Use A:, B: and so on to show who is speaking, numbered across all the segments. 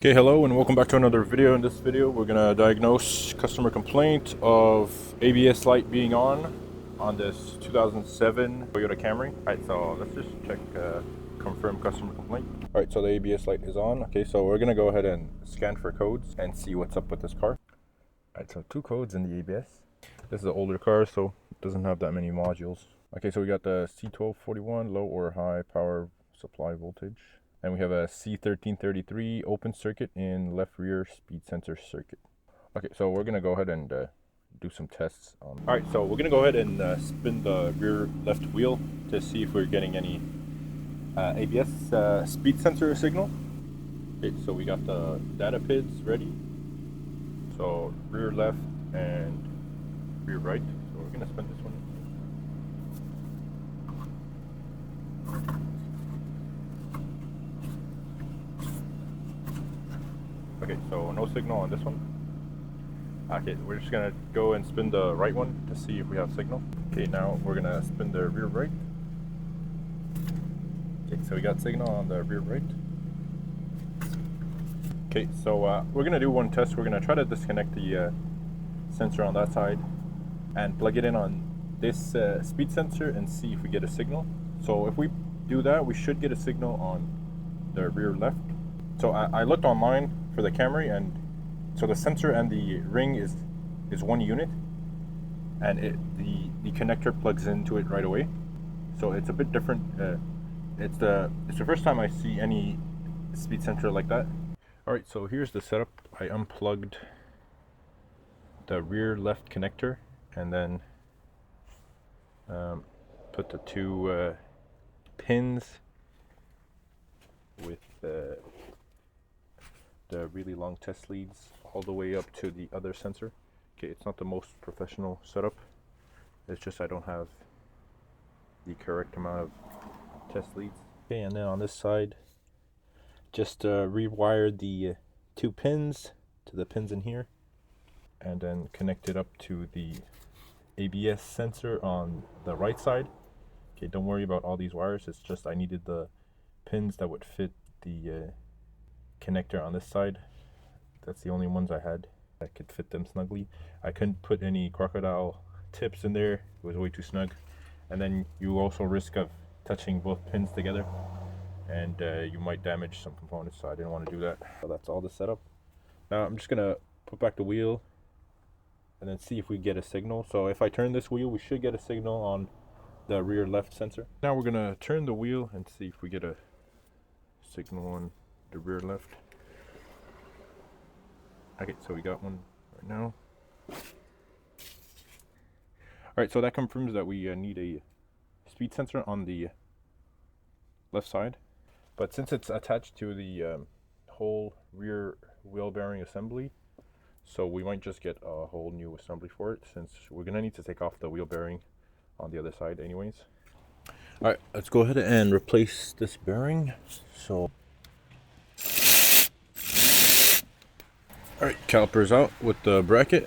A: Okay, hello and welcome back to another video. In this video, we're gonna diagnose customer complaint of ABS light being on this 2007 Toyota Camry. Alright, so let's just check, confirm customer complaint. Alright, so the ABS light is on. Okay, so we're gonna go ahead and scan for codes and see what's up with this car. Alright, so two codes in the ABS. This is an older car, so it doesn't have that many modules. Okay, so we got the C1241 low or high power supply voltage. And we have a C1333 open circuit in left rear speed sensor circuit. Okay, so we're gonna go ahead and do some tests. Alright, so we're gonna go ahead and spin the rear left wheel to see if we're getting any ABS speed sensor signal. Okay, so we got the data PIDs ready. So rear left and rear right. So we're gonna spin this one. Okay, so no signal on this one. Okay, we're just gonna go and spin the right one to see if we have signal. Okay, now we're gonna spin the rear right. Okay, so we got signal on the rear right. Okay, so we're gonna do one test. We're gonna try to disconnect the sensor on that side and plug it in on this speed sensor and see if we get a signal. So if we do that, we should get a signal on the rear left. So I looked online for the Camry, and so the sensor and the ring is one unit, and the connector plugs into it right away. So it's a bit different. It's the first time I see any speed sensor like that. All right, so here's the setup. I unplugged the rear left connector and then put the two pins with the really long test leads all the way up to the other sensor. Okay, it's not the most professional setup. It's just I don't have the correct amount of test leads. Okay, and then on this side, just rewired the two pins to the pins in here, and then connect it up to the ABS sensor on the right side. Okay, don't worry about all these wires. It's just I needed the pins that would fit the connector on this side. That's the only ones I had that could fit them snugly. I couldn't put any crocodile tips in there. It was way too snug. And then you also risk of touching both pins together, and you might damage some components, so I didn't want to do that. So that's all the setup. Now I'm just gonna put back the wheel and then see if we get a signal. So if I turn this wheel, we should get a signal on the rear left sensor. Now we're gonna turn the wheel and see if we get a signal on the rear left. Okay, so we got one right now. Alright, so that confirms that we need a speed sensor on the left side. But since it's attached to the whole rear wheel bearing assembly, so we might just get a whole new assembly for it, since we're gonna need to take off the wheel bearing on the other side anyways. Alright, let's go ahead and replace this bearing. So alright, calipers out with the bracket.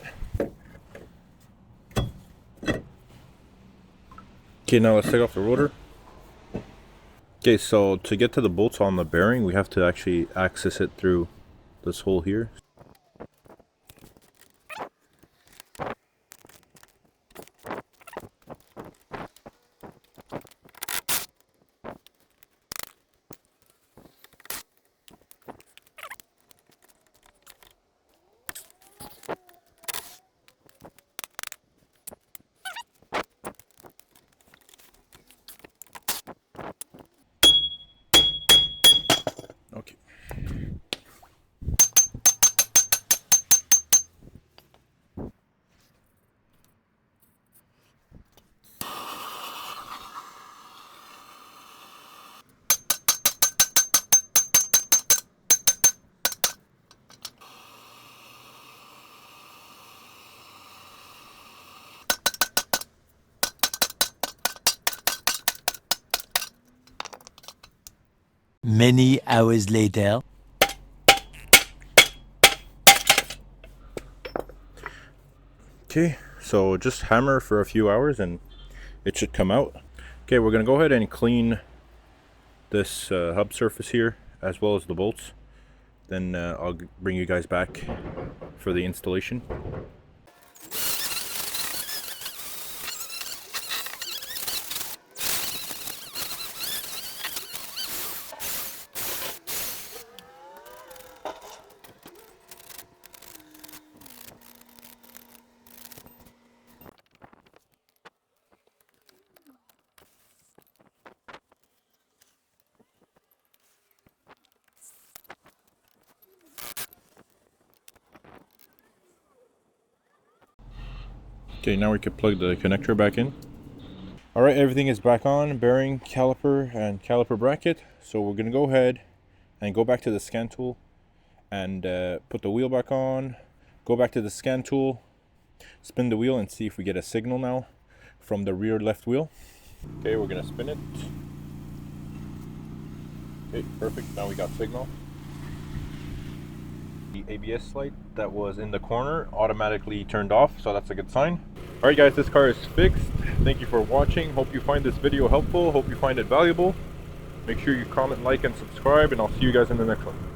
A: Okay, now let's take off the rotor. Okay, so to get to the bolts on the bearing, we have to actually access it through this hole here. Okay.
B: Many hours later.
A: Okay, so just hammer for a few hours and it should come out. Okay, we're gonna go ahead and clean this hub surface here as well as the bolts. then I'll bring you guys back for the installation. Okay, now we can plug the connector back in. Alright, everything is back on, bearing, caliper, and caliper bracket. So we're going to go ahead and go back to the scan tool and put the wheel back on. Go back to the scan tool, spin the wheel and see if we get a signal now from the rear left wheel. Okay, we're going to spin it. Okay, perfect. Now we got signal. The ABS light that was in the corner automatically turned off, so that's a good sign. Alright guys, this car is fixed. Thank you for watching. Hope you find this video helpful. Hope you find it valuable. Make sure you comment, like, and subscribe, and I'll see you guys in the next one.